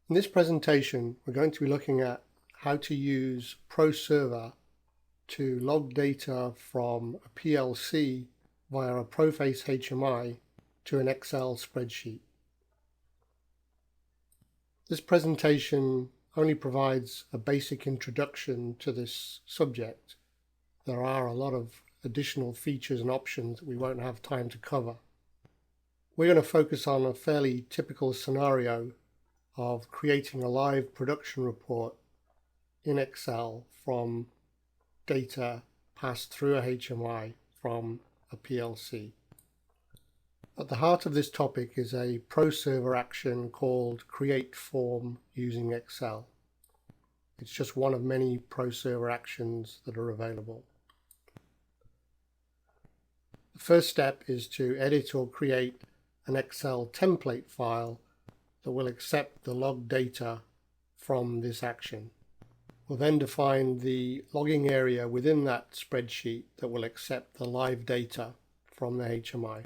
In this presentation, we're going to be looking at how to use ProServer to log data from a PLC via a Proface HMI to an Excel spreadsheet. This presentation only provides a basic introduction to this subject. There are a lot of additional features and options that we won't have time to cover. We're going to focus on a fairly typical scenario of creating a live production report in Excel from data passed through a HMI from a PLC. At the heart of this topic is a ProServer action called Create Form using Excel. It's just one of many ProServer actions that are available. The first step is to edit or create an Excel template file that will accept the log data from this action. We'll then define the logging area within that spreadsheet that will accept the live data from the HMI.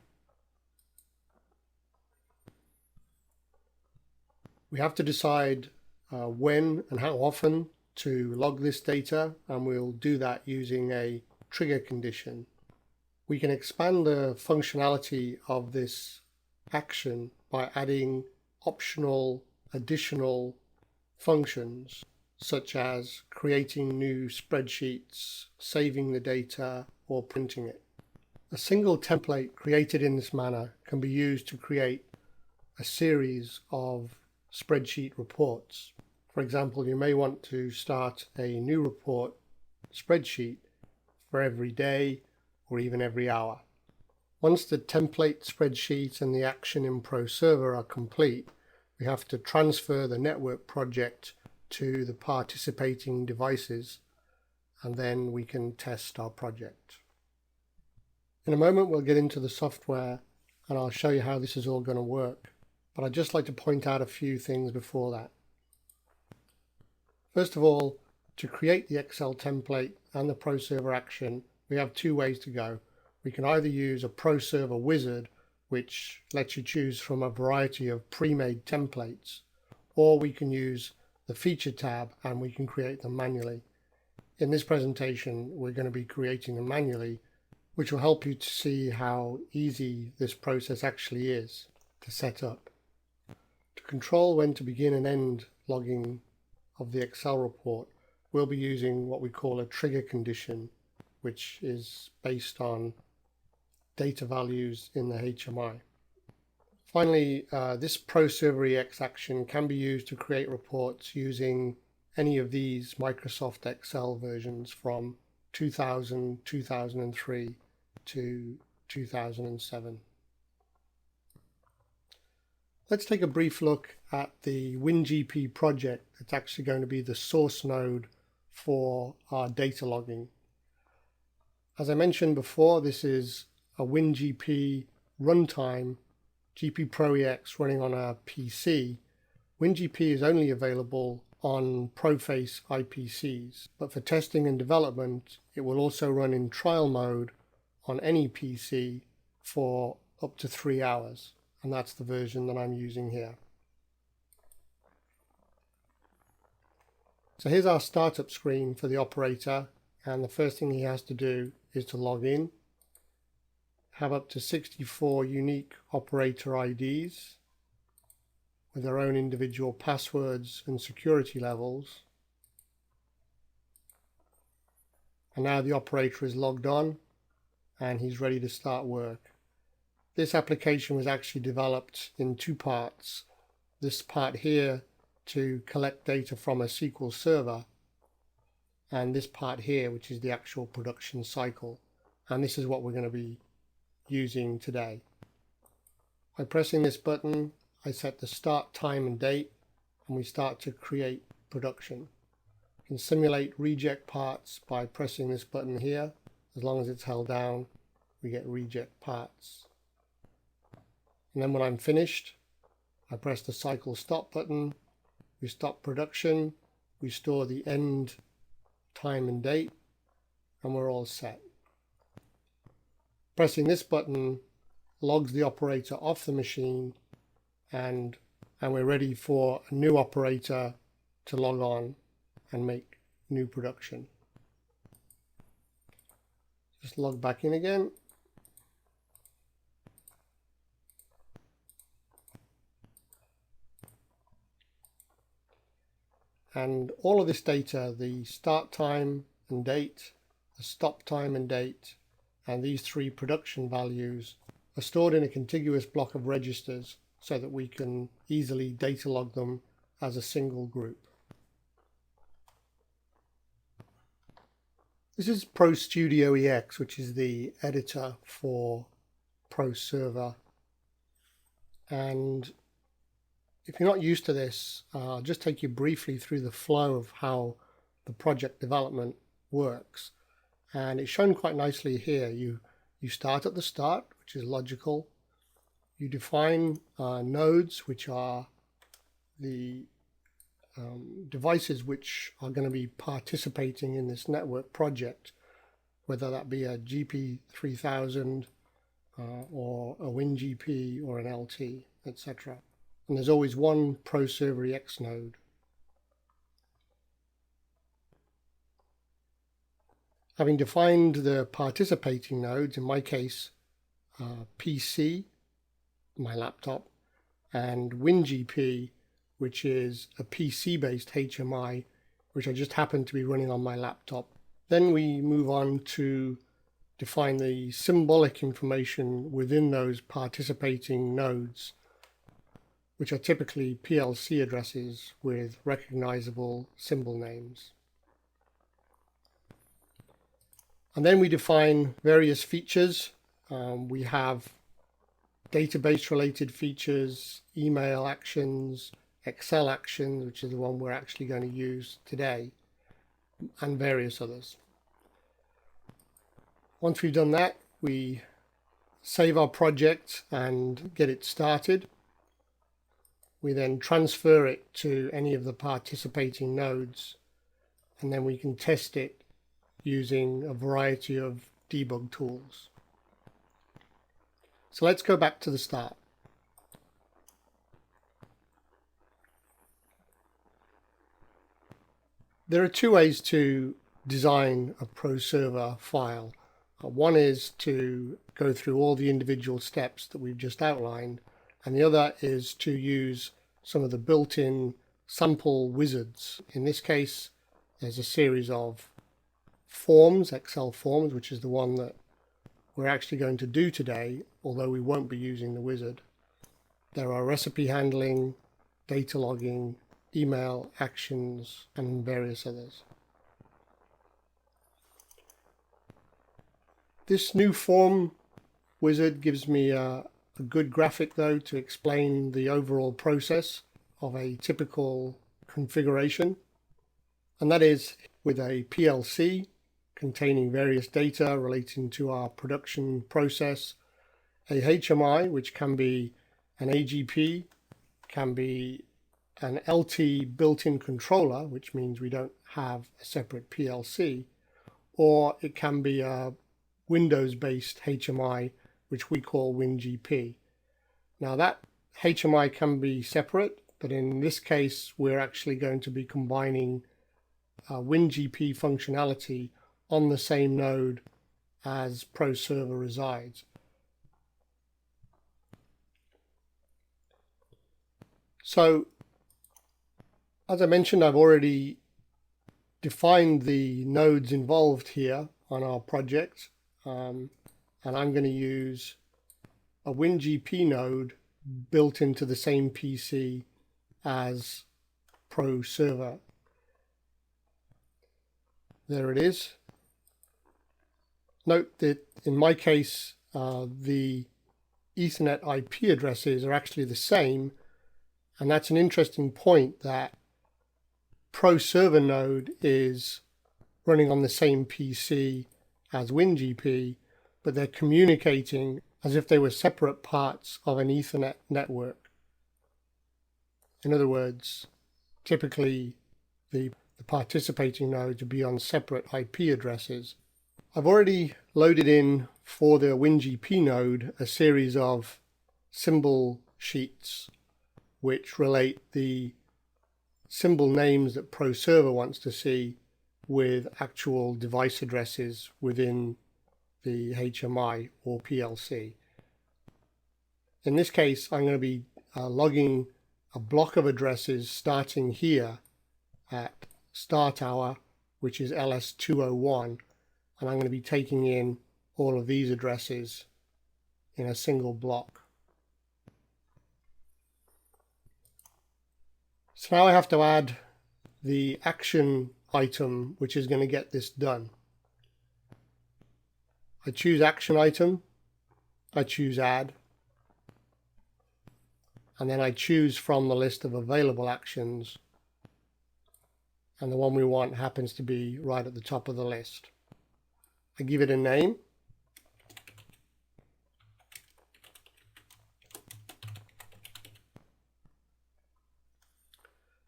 We have to decide when and how often to log this data, and we'll do that using a trigger condition. We can expand the functionality of this action by adding optional additional functions such as creating new spreadsheets, saving the data, or printing it. A single template created in this manner can be used to create a series of spreadsheet reports. For example, you may want to start a new report spreadsheet for every day or even every hour. Once the template spreadsheet and the action in ProServer are complete, we have to transfer the network project to the participating devices, and then we can test our project. In a moment we'll get into the software and I'll show you how this is all going to work, but I'd just like to point out a few things before that. First of all, to create the Excel template and the ProServer action, we have two ways to go. We can either use a ProServer wizard, which lets you choose from a variety of pre-made templates, or we can use the feature tab and we can create them manually. In this presentation, we're going to be creating them manually, which will help you to see how easy this process actually is to set up. To control when to begin and end logging of the Excel report, we'll be using what we call a trigger condition, which is based on data values in the HMI. Finally, this ProServer EX action can be used to create reports using any of these Microsoft Excel versions from 2000, 2003 to 2007. Let's take a brief look at the WinGP project that's actually going to be the source node for our data logging. As I mentioned before, this is a WinGP runtime GP Pro EX running on a PC. WinGP is only available on Proface IPCs, but for testing and development, it will also run in trial mode on any PC for up to 3 hours, and that's the version that I'm using here. So here's our startup screen for the operator, and the first thing he has to do is to log in, have up to 64 unique operator IDs with their own individual passwords and security levels. And now the operator is logged on and he's ready to start work. This application was actually developed in two parts. This part here to collect data from a SQL server, and this part here which is the actual production cycle. And this is what we're going to be using today. By pressing this button, I set the start time and date, and we start to create production. You can simulate reject parts by pressing this button here. As long as it's held down, we get reject parts. And then when I'm finished, I press the cycle stop button, we stop production, we store the end time and date, and we're all set. Pressing this button logs the operator off the machine and and we're ready for a new operator to log on and make new production. Just log back in again. And all of this data, the start time and date, the stop time and date, and these three production values are stored in a contiguous block of registers so that we can easily data log them as a single group. This is Pro Studio EX, which is the editor for Pro Server. And if you're not used to this, I'll just take you briefly through the flow of how the project development works. And it's shown quite nicely here. You start at the start, which is logical. You define nodes, which are the devices which are going to be participating in this network project, whether that be a GP3000 or a WinGP or an LT, etc. And there's always one Pro Server EX node. Having defined the participating nodes, in my case, PC, my laptop, and WinGP, which is a PC-based HMI, which I just happen to be running on my laptop. Then we move on to define the symbolic information within those participating nodes, which are typically PLC addresses with recognizable symbol names. And then we define various features. We have database related features, email actions, Excel actions, which is the one we're actually going to use today, and various others. Once we've done that, we save our project and get it started. We then transfer it to any of the participating nodes, and then we can test it using a variety of debug tools. So let's go back to the start. There are two ways to design a Pro Server file. One is to go through all the individual steps that we've just outlined, and the other is to use some of the built-in sample wizards. In this case, there's a series of forms, Excel forms, which is the one that we're actually going to do today, although we won't be using the wizard. There are recipe handling, data logging, email actions, and various others. This new form wizard gives me a good graphic, though, to explain the overall process of a typical configuration. And that is with a PLC containing various data relating to our production process, a HMI, which can be an AGP, can be an LT built-in controller, which means we don't have a separate PLC, or it can be a Windows-based HMI, which we call WinGP. Now that HMI can be separate, but in this case we're actually going to be combining WinGP functionality on the same node as Pro Server resides. So as I mentioned, I've already defined the nodes involved here on our project, and I'm going to use a WinGP node built into the same PC as Pro Server. There it is. Note that in my case, the Ethernet IP addresses are actually the same, and that's an interesting point, that Pro Server node is running on the same PC as WinGP, but they're communicating as if they were separate parts of an Ethernet network. In other words, typically the participating nodes would be on separate IP addresses. I've already loaded in for the WinGP node a series of symbol sheets, which relate the symbol names that Pro Server wants to see with actual device addresses within the HMI or PLC. In this case, I'm going to be logging a block of addresses starting here at start hour, which is LS201, and I'm going to be taking in all of these addresses in a single block. So now I have to add the action item which is going to get this done. I choose action item, I choose add, and then I choose from the list of available actions, and the one we want happens to be right at the top of the list. I give it a name.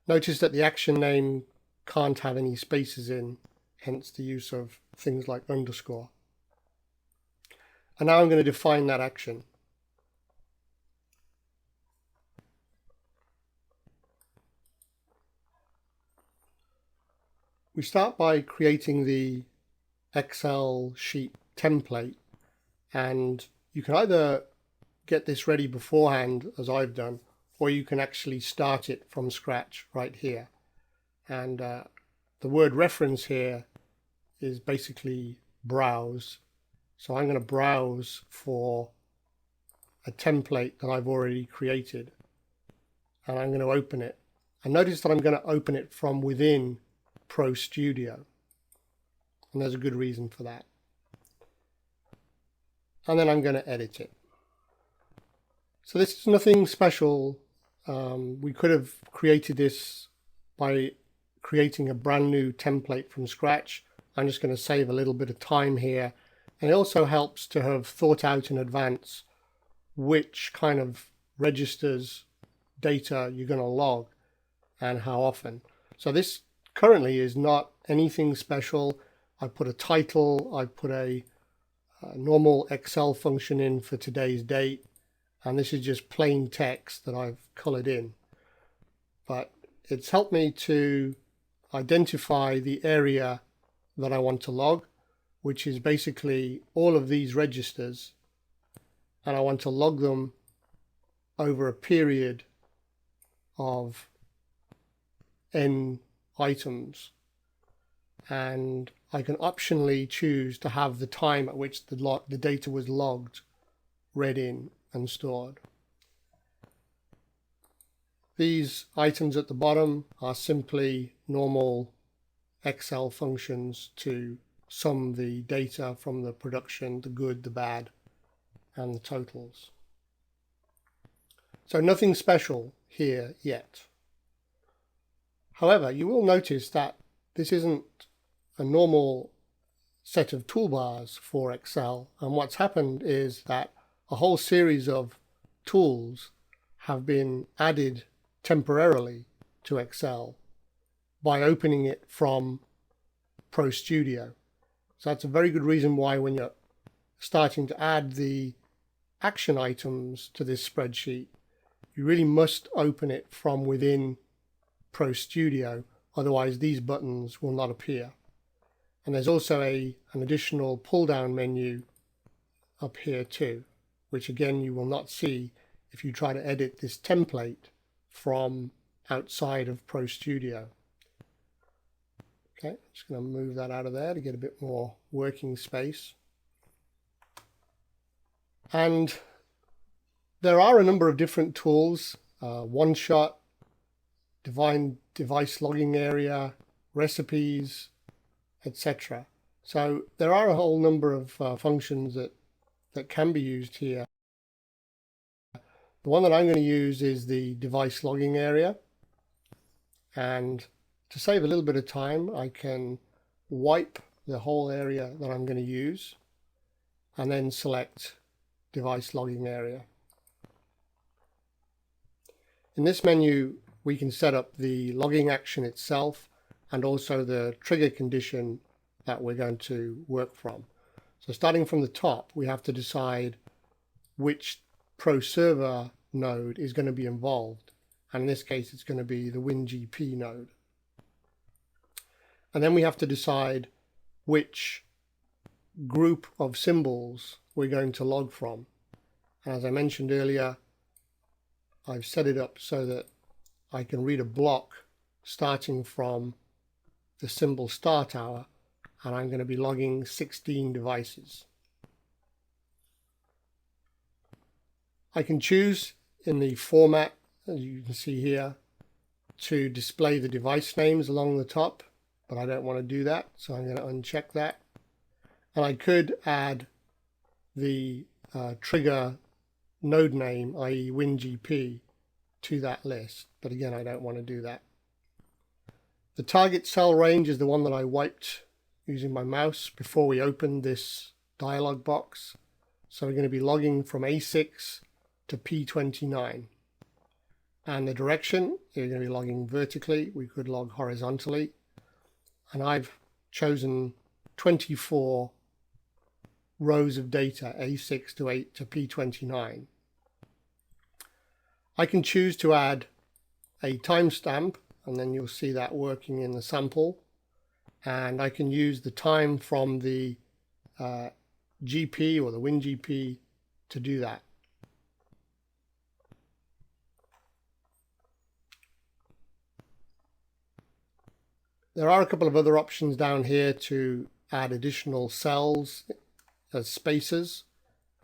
Notice that the action name can't have any spaces in, hence the use of things like underscore. And now I'm going to define that action. We start by creating the Excel sheet template, and you can either get this ready beforehand, as I've done, or you can actually start it from scratch right here. And the word reference here is basically browse. So I'm going to browse for a template that I've already created, and I'm going to open it. And notice that I'm going to open it from within Pro Studio, and there's a good reason for that. And then I'm going to edit it. So this is nothing special. We could have created this by creating a brand new template from scratch. I'm just going to save a little bit of time here, and it also helps to have thought out in advance which kind of registers data you're going to log and how often. So this currently is not anything special. I put a title, I put a normal Excel function in for today's date, and this is just plain text that I've colored in. But it's helped me to identify the area that I want to log, which is basically all of these registers, and I want to log them over a period of n items, and I can optionally choose to have the time at which the data was logged read in and stored. These items at the bottom are simply normal Excel functions to sum the data from the production, the good, the bad, and the totals. So nothing special here yet. However, you will notice that this isn't a normal set of toolbars for Excel, and what's happened is that a whole series of tools have been added temporarily to Excel by opening it from Pro Studio. So that's a very good reason why when you're starting to add the action items to this spreadsheet, you really must open it from within Pro Studio, otherwise these buttons will not appear. And there's also an additional pull-down menu up here too, which again you will not see if you try to edit this template from outside of Pro Studio. Okay, just going to move that out of there to get a bit more working space. And there are a number of different tools, one-shot, device logging area, recipes, etc. So there are a whole number of functions that can be used here. The one that I'm going to use is the device logging area, and to save a little bit of time I can wipe the whole area that I'm going to use and then select device logging area. In this menu we can set up the logging action itself and also the trigger condition that we're going to work from. So starting from the top, we have to decide which Pro Server node is going to be involved, And in this case, it's going to be the WinGP node. And then we have to decide which group of symbols we're going to log from. As I mentioned earlier, I've set it up so that I can read a block starting from the symbol start hour, and I'm going to be logging 16 devices. I can choose in the format, as you can see here, to display the device names along the top, but I don't want to do that, so I'm going to uncheck that. And I could add the trigger node name, i.e. WinGP, to that list, but again, I don't want to do that. The target cell range is the one that I wiped using my mouse before we opened this dialog box. So we're going to be logging from A6 to P29. And the direction, you're going to be logging vertically. We could log horizontally. And I've chosen 24 rows of data, A6 to 8 to P29. I can choose to add a timestamp, and then you'll see that working in the sample. And I can use the time from the GP or the WinGP to do that. There are a couple of other options down here to add additional cells as spacers,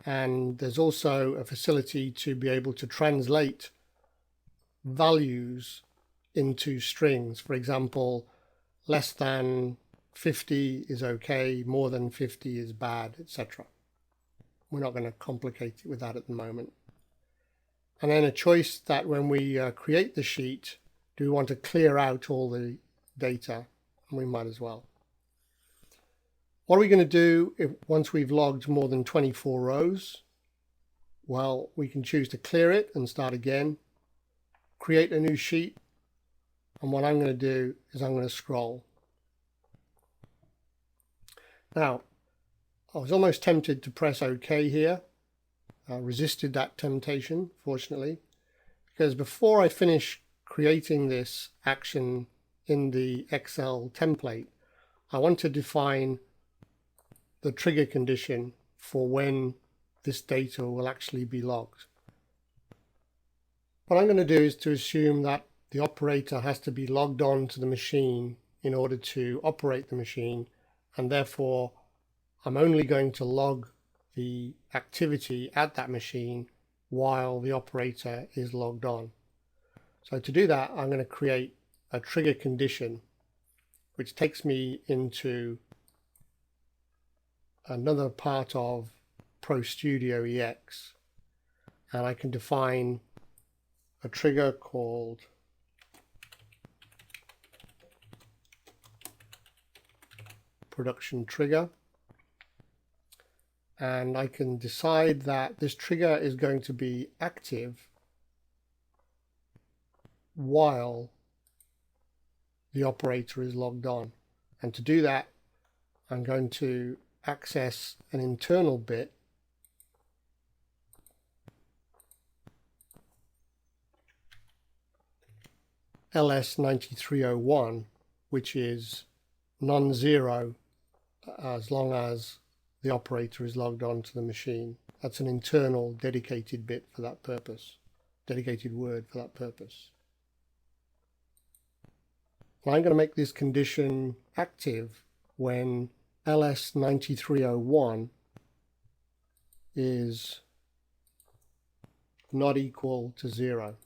and there's also a facility to be able to translate values into strings. For example, less than 50 is okay, more than 50 is bad, etc. We're not going to complicate it with that at the moment. And then a choice that when we create the sheet, do we want to clear out all the data? And we might as well. What are we going to do once we've logged more than 24 rows? Well, we can choose to clear it and start again, create a new sheet, and what I'm going to do is I'm going to scroll. Now, I was almost tempted to press OK here. I resisted that temptation, fortunately, because before I finish creating this action in the Excel template, I want to define the trigger condition for when this data will actually be logged. What I'm going to do is to assume that the operator has to be logged on to the machine in order to operate the machine, and therefore I'm only going to log the activity at that machine while the operator is logged on. So to do that, I'm going to create a trigger condition, which takes me into another part of ProStudio EX, and I can define a trigger called production trigger, and I can decide that this trigger is going to be active while the operator is logged on. And to do that, I'm going to access an internal bit LS9301, which is non-zero as long as the operator is logged on to the machine. That's an internal dedicated bit for that purpose, dedicated word for that purpose. And I'm going to make this condition active when LS9301 is not equal to 0.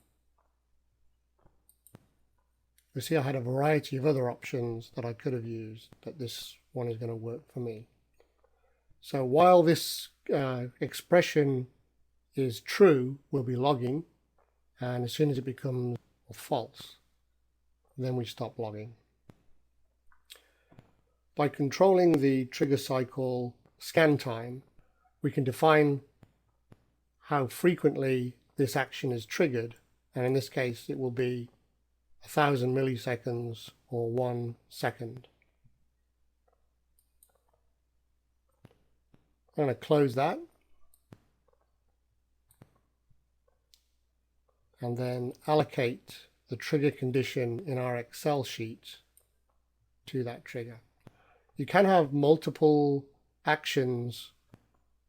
You see, I had a variety of other options that I could have used, but this one is going to work for me. So while this expression is true, we'll be logging, and as soon as it becomes false, then we stop logging. By controlling the trigger cycle scan time, we can define how frequently this action is triggered, and in this case it will be 1,000 milliseconds or 1 second. I'm going to close that, and then allocate the trigger condition in our Excel sheet to that trigger. You can have multiple actions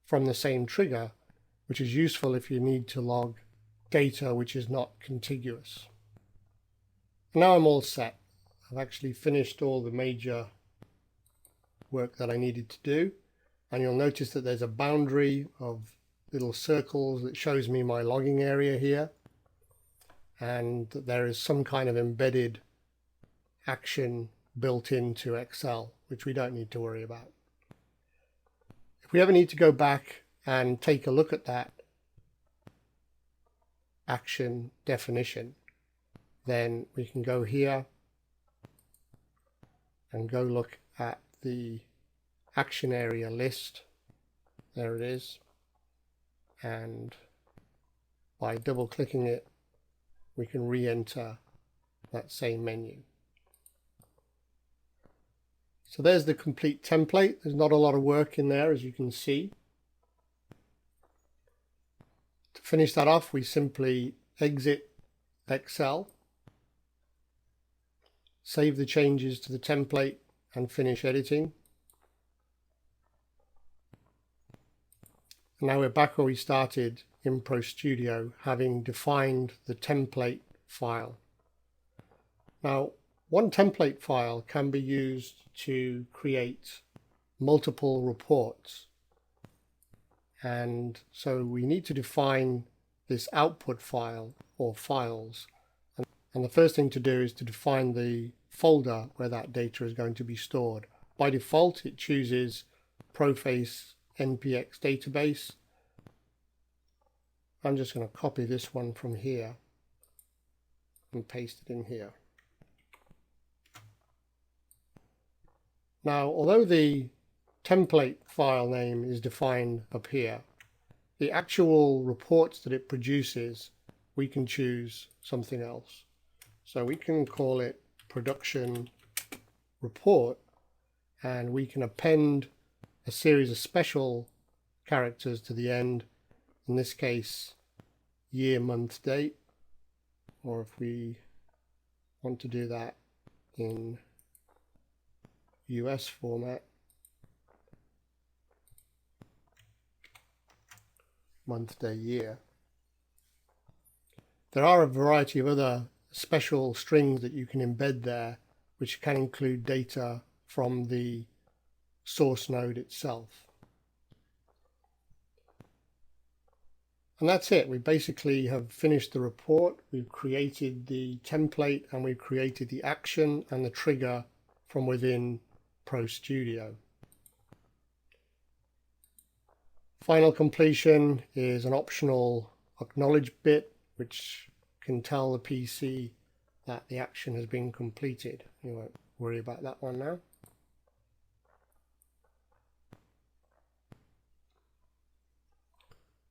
from the same trigger, which is useful if you need to log data which is not contiguous. Now I'm all set. I've actually finished all the major work that I needed to do, and you'll notice that there's a boundary of little circles that shows me my logging area here, and that there is some kind of embedded action built into Excel, which we don't need to worry about. If we ever need to go back and take a look at that action definition, then we can go here and go look at the action area list. There it is. And by double clicking it, we can re-enter that same menu. So there's the complete template. There's not a lot of work in there, as you can see. To finish that off, we simply exit Excel, save the changes to the template, and finish editing. And now we're back where we started in Pro Studio, having defined the template file. Now, one template file can be used to create multiple reports. And so we need to define this output file or files. And the first thing to do is to define the folder where that data is going to be stored. By default, it chooses Proface NPX database. I'm just going to copy this one from here and paste it in here. Now, although the template file name is defined up here, the actual reports that it produces, we can choose something else. So we can call it production report, and we can append a series of special characters to the end. In this case, year, month, date, or if we want to do that in US format, month, day, year. There are a variety of other special strings that you can embed there, which can include data from the source node itself. And that's it. We basically have finished the report. We've created the template, and we've created the action and the trigger from within Pro Studio. Final completion is an optional acknowledge bit, which can tell the PC that the action has been completed. You won't worry about that one now.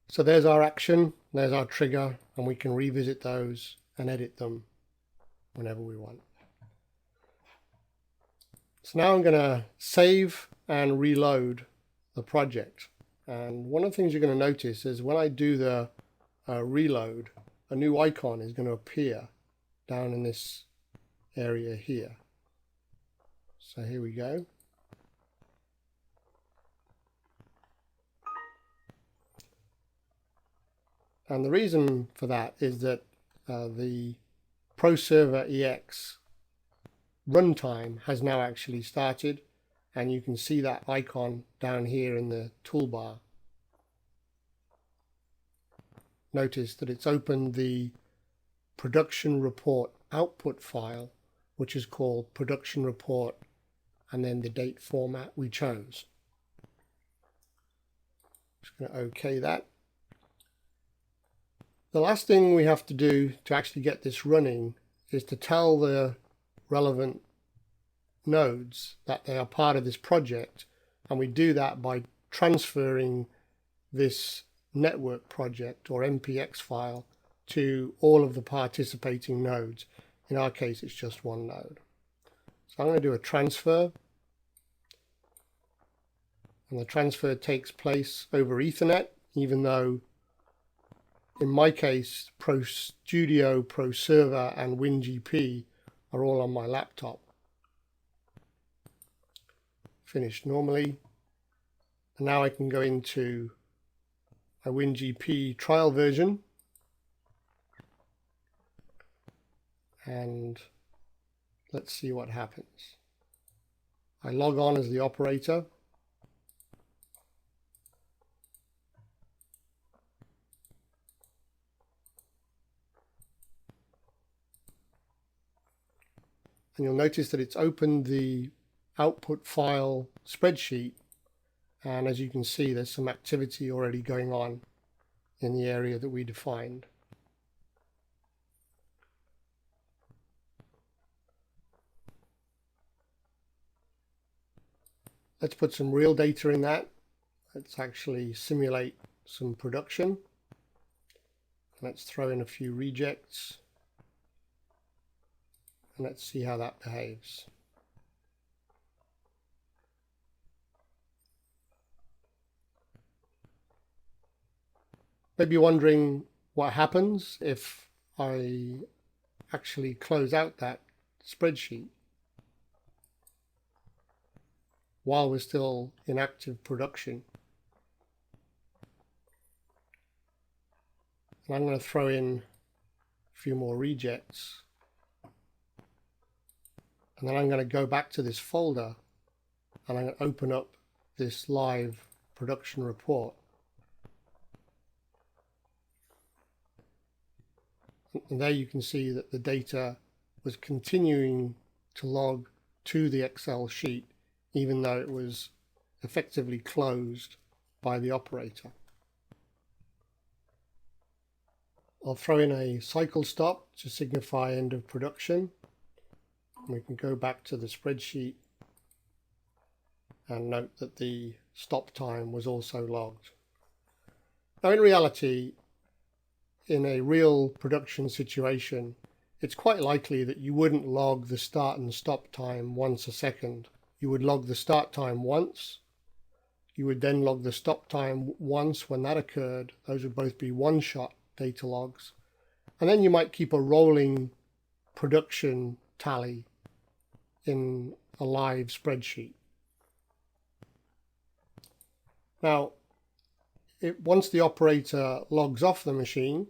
So there's our action, there's our trigger, and we can revisit those and edit them whenever we want. So now I'm going to save and reload the project. And one of the things you're going to notice is when I do the reload, a new icon is going to appear down in this area here. So here we go. And the reason for that is that the Pro Server EX runtime has now actually started, and you can see that icon down here in the toolbar. Notice that it's opened the production report output file, which is called production report, and then the date format we chose. Just going to OK that. The last thing we have to do to actually get this running is to tell the relevant nodes that they are part of this project, and we do that by transferring this network project or NPX file to all of the participating nodes. In our case, it's just one node. So I'm going to do a transfer, and the transfer takes place over Ethernet, even though In my case, Pro Studio, Pro Server, and WinGP are all on my laptop. Finish normally. And now I can go into a WinGP trial version. And let's see what happens. I log on as the operator. And you'll notice that it's opened the output file spreadsheet. And as you can see, there's some activity already going on in the area that we defined. Let's put some real data in that. Let's actually simulate some production. Let's throw in a few rejects. And let's see how that behaves. Maybe wondering what happens if I actually close out that spreadsheet while we're still in active production. And I'm going to throw in a few more rejects. And then I'm going to go back to this folder and I'm going to open up this live production report. And there you can see that the data was continuing to log to the Excel sheet, even though it was effectively closed by the operator. I'll throw in a cycle stop to signify end of production. We can go back to the spreadsheet and note that the stop time was also logged. Now in reality, in a real production situation, it's quite likely that you wouldn't log the start and stop time once a second. You would log the start time once. You would then log the stop time once when that occurred. Those would both be one-shot data logs. And then you might keep a rolling production tally in a live spreadsheet. Now, once the operator logs off the machine,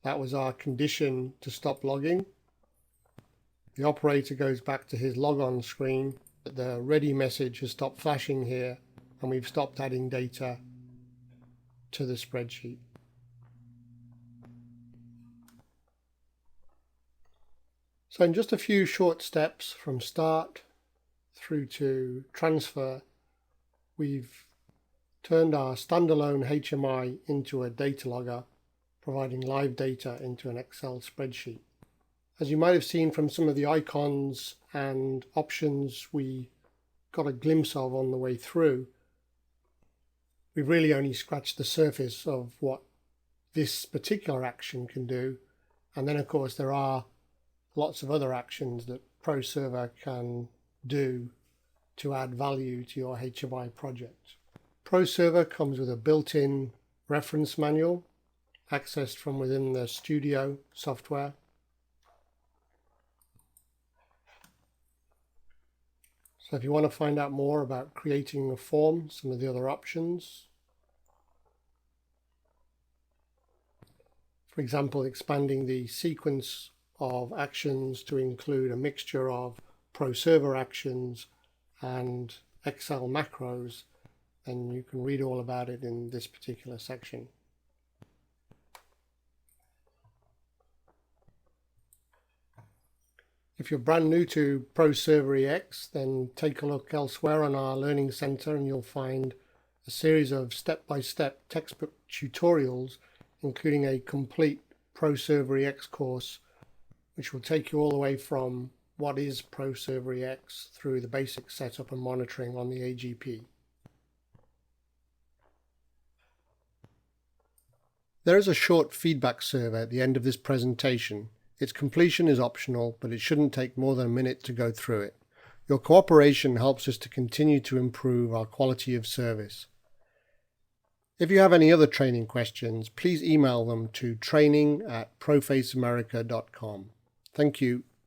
that was our condition to stop logging. The operator goes back to his logon screen. The ready message has stopped flashing here, and we've stopped adding data to the spreadsheet. So in just a few short steps from start through to transfer, we've turned our standalone HMI into a data logger, providing live data into an Excel spreadsheet. As you might have seen from some of the icons and options we got a glimpse of on the way through, we've really only scratched the surface of what this particular action can do. And then of course there are lots of other actions that Pro Server can do to add value to your HMI project. Pro Server comes with a built-in reference manual accessed from within the Studio software. So if you want to find out more about creating a form, some of the other options, for example, expanding the sequence of actions to include a mixture of Pro Server actions and Excel macros, then you can read all about it in this particular section. If you're brand new to Pro Server EX, then take a look elsewhere on our Learning Center and you'll find a series of step-by-step textbook tutorials, including a complete Pro Server EX course, which will take you all the way from what is Pro Server EX through the basic setup and monitoring on the AGP. There is a short feedback survey at the end of this presentation. Its completion is optional, but it shouldn't take more than a minute to go through it. Your cooperation helps us to continue to improve our quality of service. If you have any other training questions, please email them to training@profaceamerica.com. Thank you.